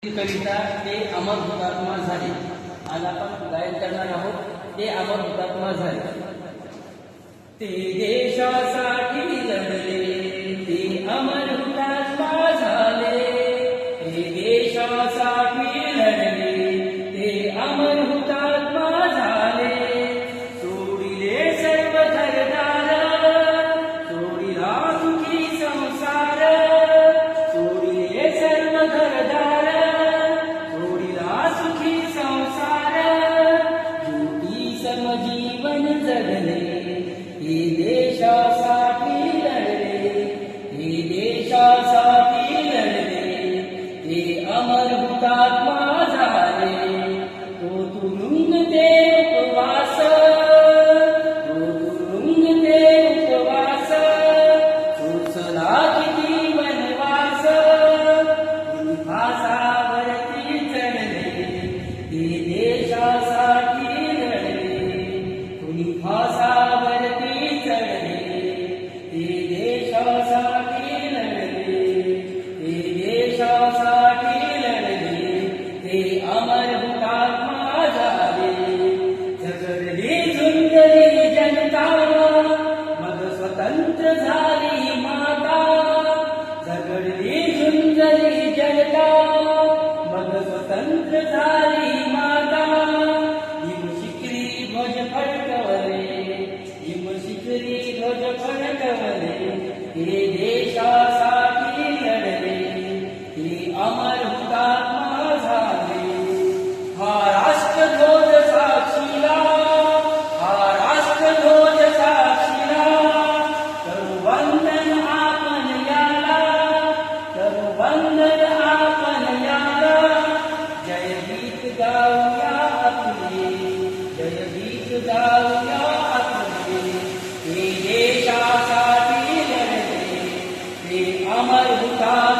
कविता ते अमर हुतात्मा झाले. आज आपण गायन करणार आहोत. ते अमर हुतात्मा झाले. ते देशासाठी लढले, ते अमर हुतात्मा झाले. ते देशासाठी लढले, ते अमर हुतात्मा झाले. सोडिले सर्व घरदार, सोडिला सुखी संसार. सोडिले सर्व घरदार, जीवन जगले. हे देशासाठी लढले, हे देशासाठी लढले. हे अमर हुतात्मा झाले. तो तुरुंग ते उपवास, तो तुरुंग ते उपवास. सोसला किती वनवास, फासावरती चढले. हे देशासाठी फासावरती चढले. ते देशासाठी लढले, ते देशासाठी लढले. ते अमर हुतात्मा झाले. झगडली झुंजली जनता, मग स्वतंत्र झाली माता. झगडली झुंजली जनता, मग स्वतंत्र झाली माता. ध्वज फडकवले, शिखरी ध्वज फडकवले. हे देशासाठी लढले, हे अमर हुतात्मा झाले. हा राष्ट्रध्वज साक्षीला, हा राष्ट्रध्वज साक्षीला. करू वंदन आपण याला, करू वंदन आपण याला. जय गीत गाऊया आपले, जय गीत गाऊया आपले. हे देशासाठी लढले, हे अमर हुतात्मा